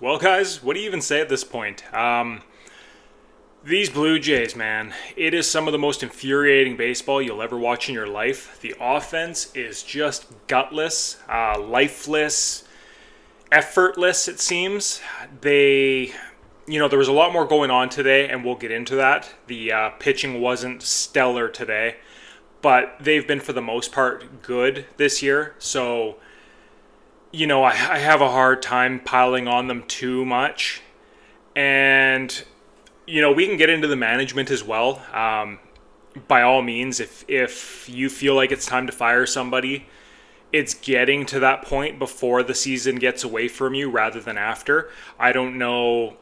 Well, guys, what do you even say at this point? These Blue Jays, man, it is some of the most infuriating baseball you'll ever watch in your life. The offense is just gutless, lifeless, effortless, it seems. There was a lot more going on today, and we'll get into that. The pitching wasn't stellar today, but they've been, for the most part, good this year. So, I have a hard time piling on them too much. And, we can get into the management as well. By all means, if you feel like it's time to fire somebody, it's getting to that point before the season gets away from you rather than after. I don't know.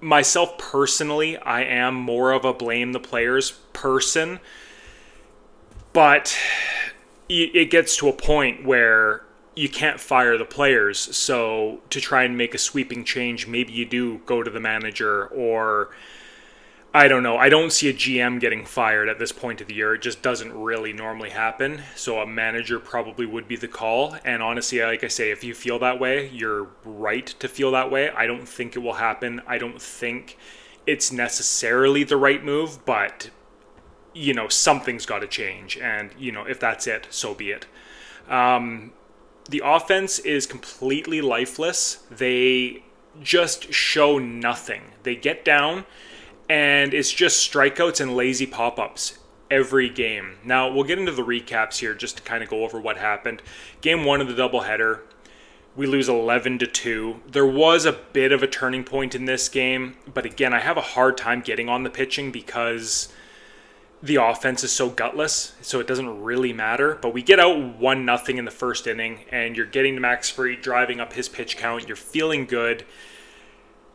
Myself personally, I am more of a blame the players person. But it gets to a point where you can't fire the players. So to try and make a sweeping change, maybe you do go to the manager, or I don't know. I don't see a GM getting fired at this point of the year. It just doesn't really normally happen. So a manager probably would be the call. And honestly, like I say, if you feel that way, you're right to feel that way. I don't think it will happen. I don't think it's necessarily the right move, but something's got to change. And, if that's it, so be it. The offense is completely lifeless. They just show nothing. They get down, and it's just strikeouts and lazy pop-ups every game. Now, we'll get into the recaps here just to kind of go over what happened. Game 1 of the doubleheader, we lose 11-2. There was a bit of a turning point in this game, but again, I have a hard time getting on the pitching because the offense is so gutless, so it doesn't really matter. But we get out 1-0 in the first inning, and you're getting to Max Fried, driving up his pitch count. You're feeling good.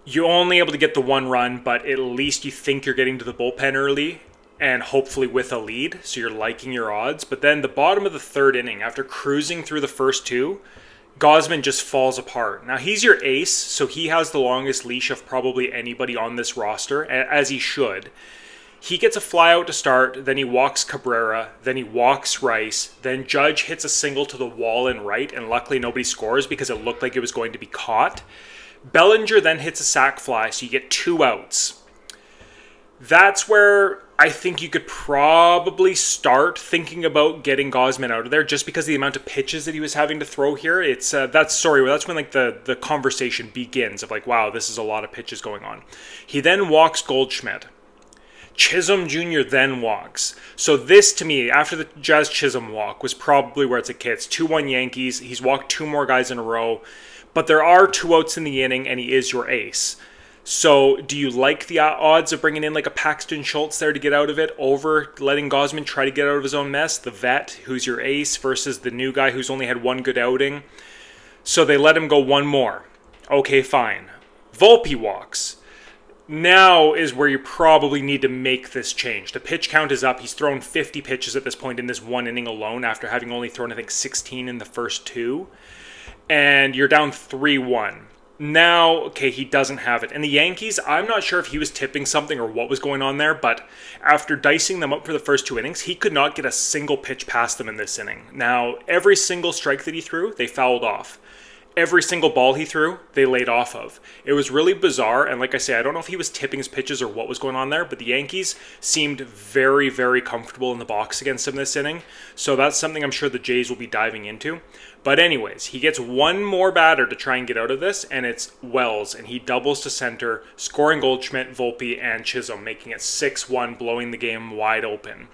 You're only able to get the one run, but at least you think you're getting to the bullpen early, and hopefully with a lead, so you're liking your odds. But then the bottom of the third inning, after cruising through the first two, Gausman just falls apart. Now, he's your ace, so he has the longest leash of probably anybody on this roster, as he should. He gets a flyout to start, then he walks Cabrera, then he walks Rice, then Judge hits a single to the wall in right, and luckily nobody scores because it looked like it was going to be caught. Bellinger then hits a sac fly, so you get 2 outs. That's where I think you could probably start thinking about getting Gausman out of there, just because of the amount of pitches that he was having to throw here. That's when the conversation begins of like, wow, this is a lot of pitches going on. He then walks Goldschmidt. Chisholm Jr. then walks. So this, to me, after the Jazz Chisholm walk, was probably where it's like, okay, it's 2-1 Yankees. He's walked 2 more guys in a row. But there are 2 outs in the inning, and he is your ace. So do you like the odds of bringing in like a Paxton Schultz there to get out of it over letting Gausman try to get out of his own mess? The vet, who's your ace, versus the new guy who's only had 1 good outing. So they let him go 1 more. Okay, fine. Volpe walks. Now is where you probably need to make this change. The pitch count is up. He's thrown 50 pitches at this point in this 1 inning alone after having only thrown, I think, 16 in the first 2. And you're down 3-1. Now, okay, he doesn't have it. And the Yankees, I'm not sure if he was tipping something or what was going on there, but after dicing them up for the first 2 innings, he could not get a single pitch past them in this inning. Now, every single strike that he threw, they fouled off. Every single ball he threw, they laid off of. It was really bizarre, and like I say, I don't know if he was tipping his pitches or what was going on there, but the Yankees seemed very, very comfortable in the box against him this inning, so that's something I'm sure the Jays will be diving into. But anyways, he gets 1 more batter to try and get out of this, and it's Wells, and he doubles to center, scoring Goldschmidt, Volpe, and Chisholm, making it 6-1, blowing the game wide open.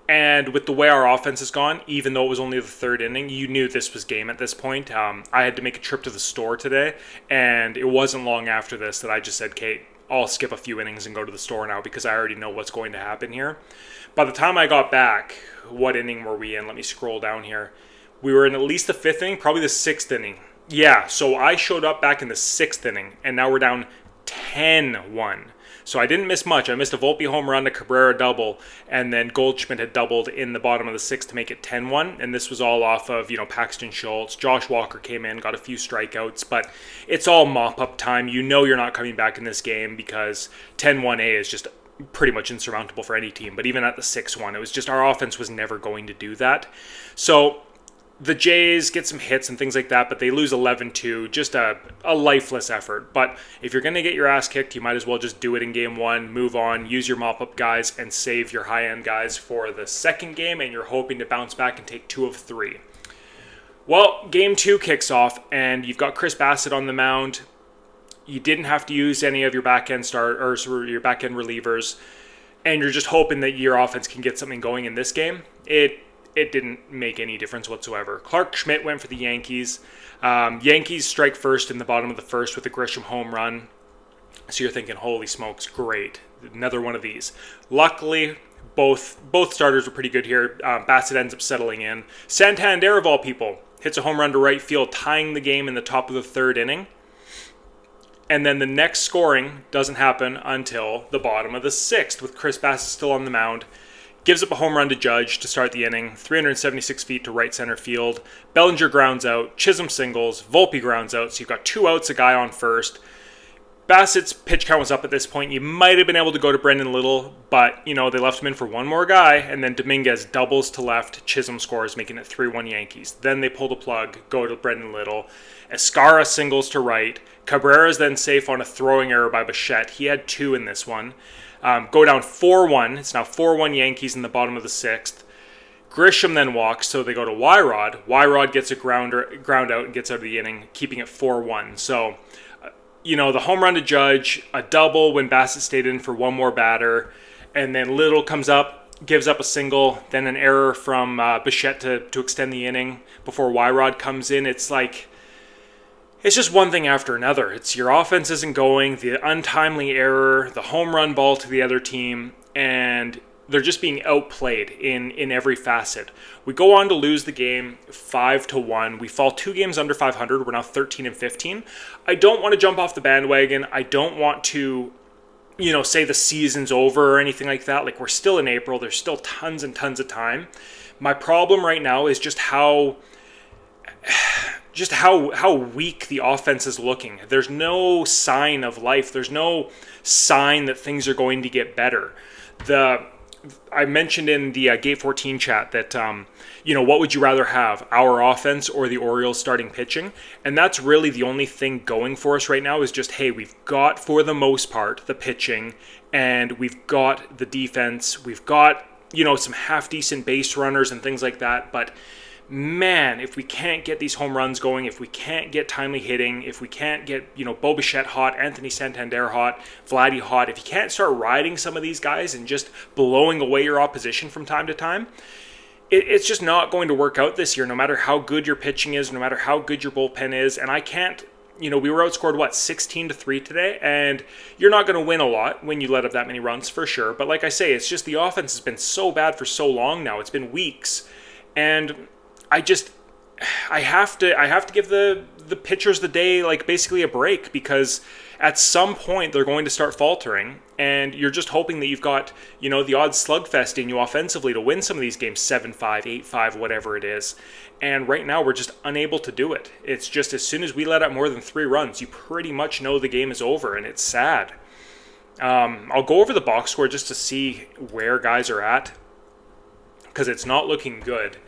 And with the way our offense has gone, even though it was only the 3rd inning, you knew this was game at this point. I had to make a trip to the store today, and it wasn't long after this that I just said, Kate, I'll skip a few innings and go to the store now because I already know what's going to happen here. By the time I got back, what inning were we in? Let me scroll down here. We were in at least the 5th inning, probably the 6th inning. Yeah, so I showed up back in the 6th inning, and now we're down 10-1. So I didn't miss much. I missed a Volpe home run, a Cabrera double, and then Goldschmidt had doubled in the bottom of the 6th to make it 10-1, and this was all off of, Paxton Schultz. Josh Walker came in, got a few strikeouts, but it's all mop-up time. You know you're not coming back in this game because 10-1A is just pretty much insurmountable for any team. But even at the 6-1, it was just our offense was never going to do that. So the Jays get some hits and things like that, but they lose 11-2. Just a lifeless effort. But if you're going to get your ass kicked, you might as well just do it in game one, move on, use your mop-up guys, and save your high-end guys for the second game, and you're hoping to bounce back and take 2 of 3. Well, game 2 kicks off, and you've got Chris Bassitt on the mound. You didn't have to use any of your back-end starters or your back-end relievers, and you're just hoping that your offense can get something going in this game. It didn't make any difference whatsoever. Clark Schmidt went for the Yankees. Yankees strike first in the bottom of the first with a Grisham home run. So you're thinking, holy smokes, great. Another one of these. Luckily, both starters were pretty good here. Bassitt ends up settling in. Santander, of all people, hits a home run to right field, tying the game in the top of the third inning. And then the next scoring doesn't happen until the bottom of the sixth with Chris Bassitt still on the mound. Gives up a home run to Judge to start the inning, 376 feet to right center field. Bellinger grounds out, Chisholm singles, Volpe grounds out, so you've got 2 outs, a guy on first. Bassitt's pitch count was up at this point. You might have been able to go to Brendan Little, but, they left him in for one more guy, and then Dominguez doubles to left, Chisholm scores, making it 3-1 Yankees. Then they pull the plug, go to Brendan Little. Escara singles to right. Cabrera's then safe on a throwing error by Bichette. He had 2 in this one. Go down 4-1. It's now 4-1 Yankees in the bottom of the sixth. Grisham then walks, so they go to Wyrod. Wyrod gets a ground out and gets out of the inning, keeping it 4-1. So, the home run to Judge, a double when Bassitt stayed in for one more batter, and then Little comes up, gives up a single, then an error from Bichette to extend the inning before Wyrod comes in. It's just one thing after another. It's your offense isn't going, the untimely error, the home run ball to the other team, and they're just being outplayed in every facet. We go on to lose the game 5-1. We fall 2 games under 500. We're now 13-15. I don't want to jump off the bandwagon. I don't want to, say the season's over or anything like that. Like, we're still in April. There's still tons and tons of time. My problem right now is just how weak the offense is looking. There's no sign of life. There's no sign that things are going to get better. I mentioned in the Gate 14 chat that, what would you rather have, our offense or the Orioles starting pitching? And that's really the only thing going for us right now is just, hey, we've got, for the most part, the pitching, and we've got the defense. We've got, some half-decent base runners and things like that, but man, if we can't get these home runs going, if we can't get timely hitting, if we can't get, Bo Bichette hot, Anthony Santander hot, Vladdy hot, if you can't start riding some of these guys and just blowing away your opposition from time to time, it's just not going to work out this year, no matter how good your pitching is, no matter how good your bullpen is. And I can't, we were outscored, 16-3 today, and you're not going to win a lot when you let up that many runs for sure. But like I say, it's just the offense has been so bad for so long now. It's been weeks. And I have to give the pitchers the day, like, basically a break, because at some point they're going to start faltering, and you're just hoping that you've got, the odd slugfest in you offensively to win some of these games 7-5, 8-5, whatever it is. And right now we're just unable to do it. It's just as soon as we let up more than 3 runs, you pretty much know the game is over, and it's sad. I'll go over the box score just to see where guys are at, because it's not looking good.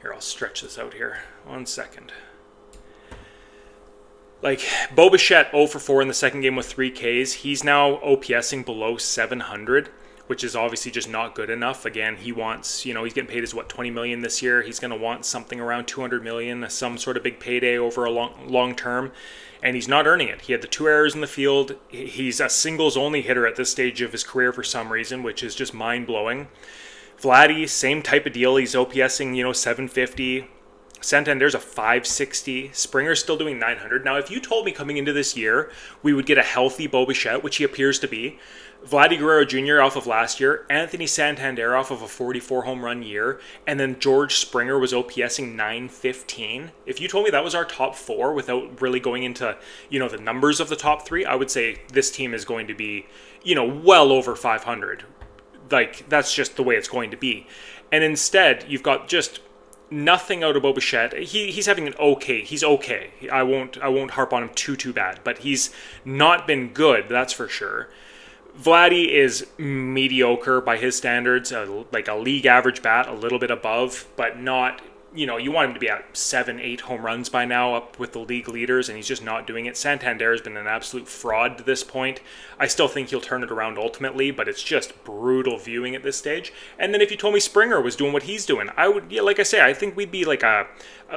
Here, I'll stretch this out here. 1 second. Like, Bo Bichette 0 for 4 in the second game with 3 Ks. He's now OPSing below 700, which is obviously just not good enough. Again, he wants, he's getting paid as $20 million this year. He's going to want something around $200 million, some sort of big payday over a long term, and he's not earning it. He had the 2 errors in the field. He's a singles-only hitter at this stage of his career for some reason, which is just mind-blowing. Vladdy, same type of deal. He's OPSing, 750. Santander's a 560. Springer's still doing 900. Now, if you told me coming into this year we would get a healthy Bo Bichette, which he appears to be, Vladdy Guerrero Jr. off of last year, Anthony Santander off of a 44 home run year, and then George Springer was OPSing 915. If you told me that was our top 4 without really going into, the numbers of the top 3, I would say this team is going to be, well over 500. Like, that's just the way it's going to be. And instead, you've got just nothing out of Bo Bichette. He's having he's okay. I won't harp on him too bad, but he's not been good, that's for sure. Vladdy is mediocre by his standards, like a league average bat, a little bit above, but not you want him to be at 7, 8 home runs by now, up with the league leaders, and he's just not doing it. Santander has been an absolute fraud to this point. I still think he'll turn it around ultimately, but it's just brutal viewing at this stage. And then if you told me Springer was doing what he's doing, I would, yeah, like I say, I think we'd be like a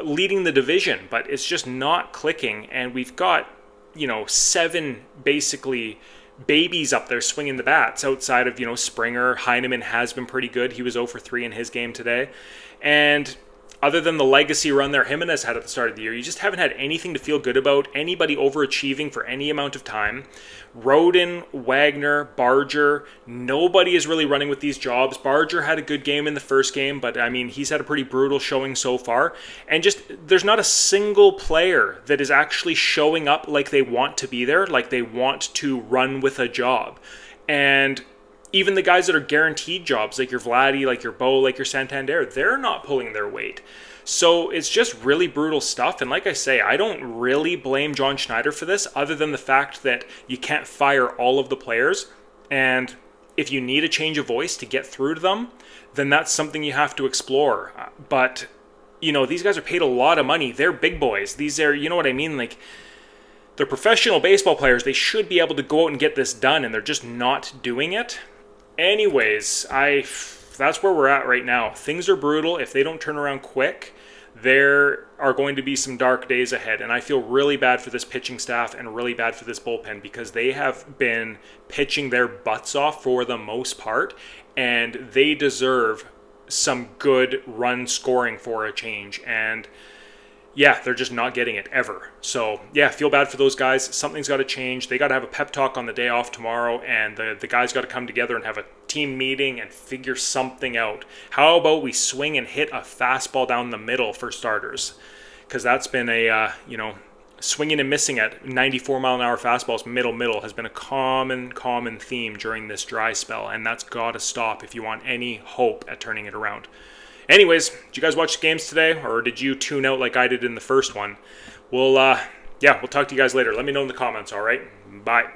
leading the division, but it's just not clicking, and we've got 7 basically babies up there swinging the bats outside of Springer. Heineman has been pretty good. He was 0 for 3 in his game today, and other than the legacy run there Jimenez had at the start of the year, you just haven't had anything to feel good about, anybody overachieving for any amount of time. Roden, Wagner, Barger, nobody is really running with these jobs. Barger had a good game in the first game, but I mean, he's had a pretty brutal showing so far. And just, there's not a single player that is actually showing up like they want to be there, like they want to run with a job. And even the guys that are guaranteed jobs, like your Vladdy, like your Bo, like your Santander, they're not pulling their weight. So it's just really brutal stuff. And like I say, I don't really blame John Schneider for this, other than the fact that you can't fire all of the players. And if you need a change of voice to get through to them, then that's something you have to explore. But, these guys are paid a lot of money. They're big boys. These are, you know what I mean? Like, they're professional baseball players. They should be able to go out and get this done, and they're just not doing it. Anyways, that's where we're at right now. Things are brutal. If they don't turn around quick, there are going to be some dark days ahead. And I feel really bad for this pitching staff and really bad for this bullpen, because they have been pitching their butts off for the most part, and they deserve some good run scoring for a change. And yeah, they're just not getting it ever. So, yeah, feel bad for those guys. Something's got to change. They got to have a pep talk on the day off tomorrow, and the guys got to come together and have a team meeting and figure something out. How about we swing and hit a fastball down the middle for starters? Because that's been a, swinging and missing at 94-mile-an-hour fastballs middle has been a common theme during this dry spell, and that's got to stop if you want any hope at turning it around. Anyways, did you guys watch the games today, or did you tune out like I did in the first one? We'll talk to you guys later. Let me know in the comments, all right? Bye.